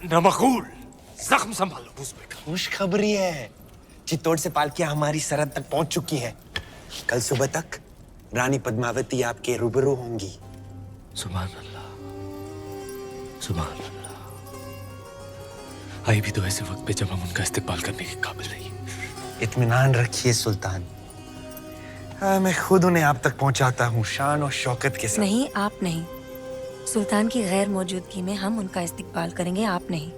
नमकूल, जख्म संभालो बुज़्दिक। खुशखबरी है, चित्तौड़ से पालकियां हमारी सरहद तक पहुंच चुकी है। कल सुबह तक रानी पद्मावती आपके रूबरू होंगी। सुभान अल्लाह, सुभान अल्लाह। आई भी तो ऐसे वक्त पे जब हम उनका इस्तेमाल करने के काबिल नहीं। इत्मीनान रखिए सुल्तान, मैं खुद उन्हें आप तक पहुंचाता हूँ शान और शौकत के साथ। नहीं, आप नहीं। सुल्तान की गैर मौजूदगी में हम उनका इस्तेमाल करेंगे, आप नहीं।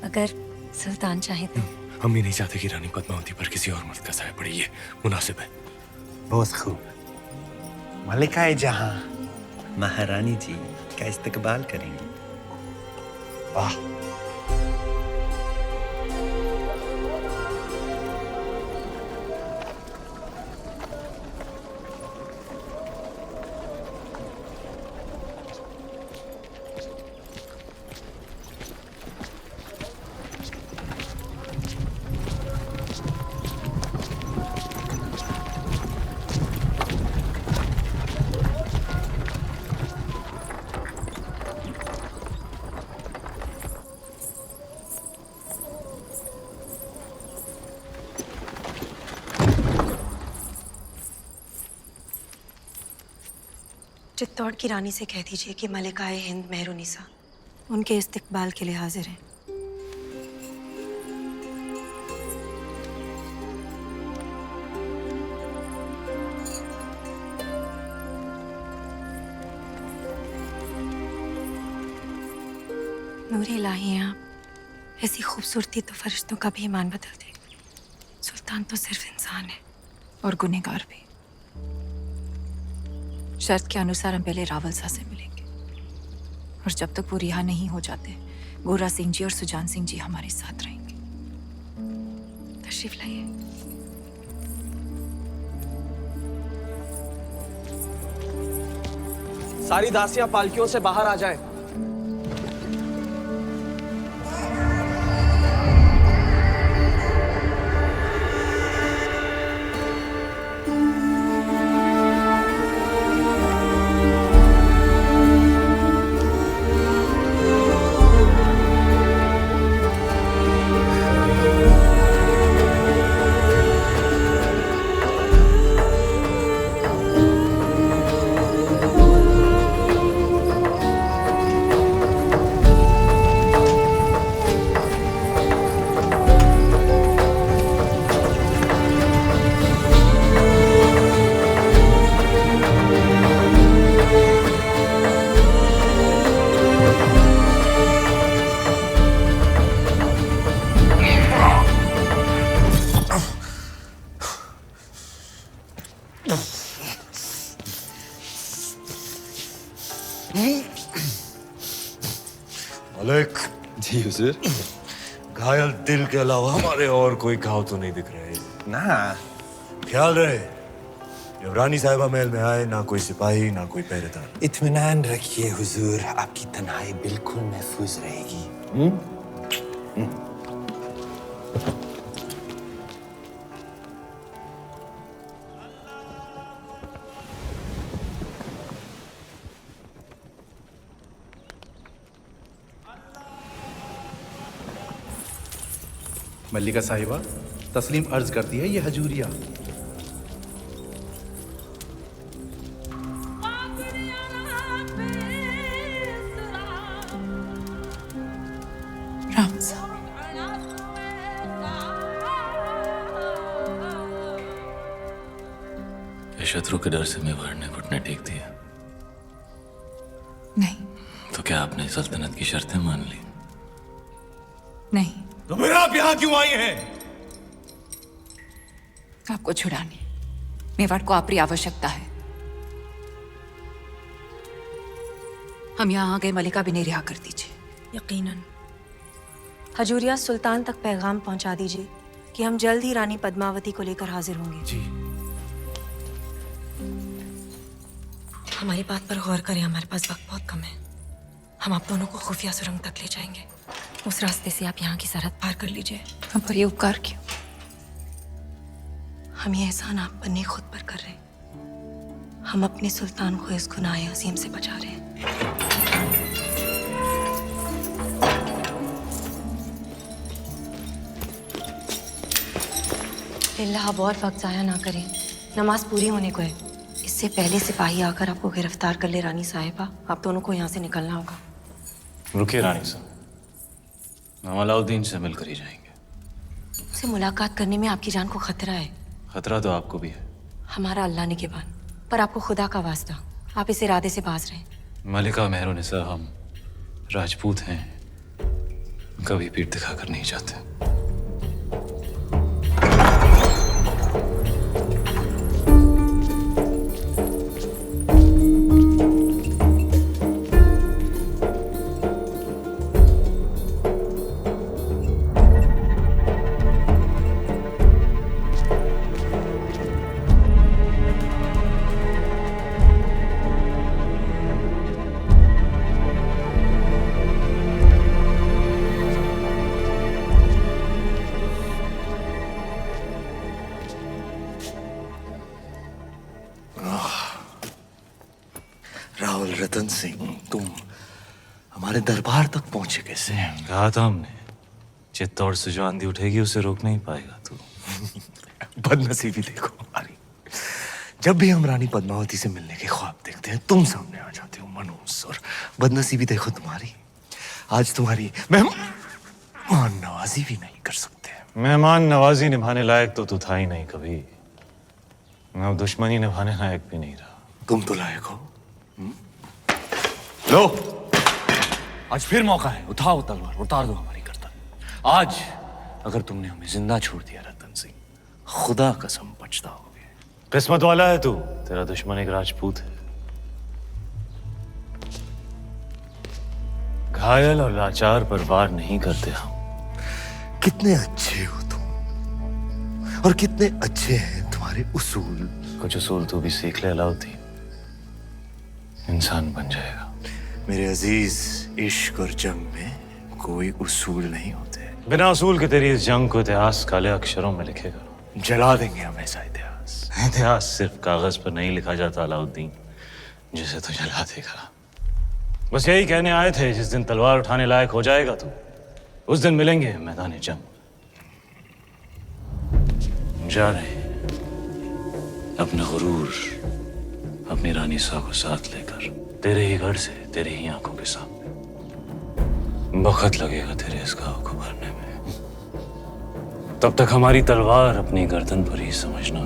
अगर सुल्तान चाहे तो। हम भी नहीं चाहते कि रानी पद्मावती पर किसी और मर्द का साया पड़े, ये मुनासिब है। बहुत खूब। मलिकाए जहां महारानी जी का इस्तकबाल करेंगी। वाह। चित्तौड़ की रानी से कह दीजिए कि मलिकाए हिंद मेहरुनिसा उनके इस्तकबाल के लिए हाजिर हैं। नूरे इलाही हैं आप, ऐसी खूबसूरती तो फरिश्तों का भी ईमान बदल देगी। सुल्तान तो सिर्फ इंसान है और गुनहगार भी। शर्त के अनुसार हम पहले रावल शाह से मिलेंगे, और जब तक वो रिहा नहीं हो जाते, गोरा सिंह जी और सुजान सिंह जी हमारे साथ रहेंगे। तशरीफ लाइए। सारी दासियां पालकियों से बाहर आ जाएं। मलिक जी हुजूर। घायल दिल के अलावा हमारे और कोई घाव तो नहीं दिख रहे। ना, ख्याल रहे जब रानी साहिबा महल में आए, ना कोई सिपाही ना कोई पहरेदार। इत्मीनान रखिए हुजूर, आपकी तन्हाई बिल्कुल महफूज रहेगी। मल्लिका साहिबा, तस्लीम अर्ज करती है, ये हजूरिया। राम साहब, शत्रु के डर से मेवाड़ ने घुटने टेक दिए? नहीं तो क्या आपने सल्तनत की शर्तें मान ली? नहीं, तो फिर आप यहाँ क्यों आई हैं? आपको छुड़ाने मेवाड़ को आपकी आवश्यकता है। हम यहाँ आ गए, मलिका भी नहीं रिहा कर दीजिए। यकीनन। हजूरिया, सुल्तान तक पैगाम पहुंचा दीजिए कि हम जल्द ही रानी पद्मावती को लेकर हाजिर होंगे। जी। हमारी बात पर गौर करें, हमारे पास वक्त बहुत कम है। हम आप दोनों को खुफिया सुरंग तक ले जाएंगे। उस रास्ते से आप यहाँ की सरहद पार कर लीजिए। हम पर ये उपकार क्यों? हम ये एहसान आप पर नहीं, खुद पर कर रहे हैं। हम अपने सुल्तान को इस गुनाह अजीम से बचा रहे हैं। बिस्मिल्लाह, अब और वक्त जाया ना करें, नमाज पूरी होने को है। इससे पहले सिपाही आकर आपको गिरफ्तार कर ले रानी साहिबा, आप दोनों को यहाँ से निकलना होगा। रुकिए रानी साहब, हम अलाउद्दीन से मिलकर ही जाएंगे। उससे मुलाकात करने में आपकी जान को खतरा है। खतरा तो आपको भी है। हमारा अल्लाह निगहबान, पर आपको खुदा का वास्ता, आप इस इरादे से बाज रहे। मलिका मेहरुनिसा, हम राजपूत हैं, कभी पीठ दिखाकर नहीं जाते। राहुल रतन सिंह, तुम हमारे दरबार तक पहुंचे कैसे? कहा था हमने, चित्तौड़ से जो आंधी उठेगी उसे रोक नहीं पाएगा तू। बदनसीबी देखो हमारी, जब भी हम रानी पद्मावती से मिलने के ख्वाब देखते हैं तुम सामने आ जाते हो मनूस, और बदनसीबी देखो तुम्हारी, आज तुम्हारी मेहमान नवाजी भी नहीं कर सकते। मेहमान नवाजी निभाने लायक तो तू था ही नहीं कभी, मैं अब दुश्मनी निभाने लायक भी नहीं रहा। तुम तो लायक हो। लो, आज फिर मौका है, उठाओ तलवार, उतार दो हमारी गर्दन। आज अगर तुमने हमें जिंदा छोड़ दिया रतन सिंह, खुदा कसम पछताओगे। किस्मत वाला है तू, तेरा दुश्मन एक राजपूत है। घायल और लाचार पर वार नहीं करते हम। कितने अच्छे हो तुम, और कितने अच्छे हैं तुम्हारे उसूल। कुछ उसूल तू भी सीख ले अलाउद्दीन, इंसान बन जाएगा। मेरे अजीज, इश्क और जंग में कोई उसूल नहीं होते। बिना उसूल के तेरी इस जंग को इतिहास काले अक्षरों में लिखेगा। जला देंगे हम ऐसा इतिहास। इतिहास सिर्फ कागज पर नहीं लिखा जाता अलाउद्दीन, जिसे तो जला देगा। बस यही कहने आए थे, जिस दिन तलवार उठाने लायक हो जाएगा तू, उस दिन मिलेंगे मैदान जंग। जा रहे हैं अपना गुरूर, अपनी रानी सा को साथ लेकर, तेरे ही घर से, तेरे ही आंखों के सामने। वक्त लगेगा तेरे इस घाव को भरने में, तब तक हमारी तलवार अपनी गर्दन पर ही समझना।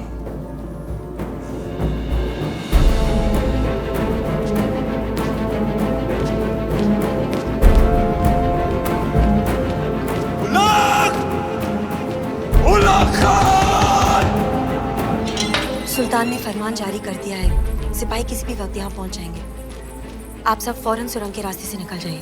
सुल्तान ने फरमान जारी कर दिया है, सिपाही किसी भी वक्त यहाँ पहुंच जाएंगे। आप सब फौरन सुरंग के रास्ते से निकल जाइए।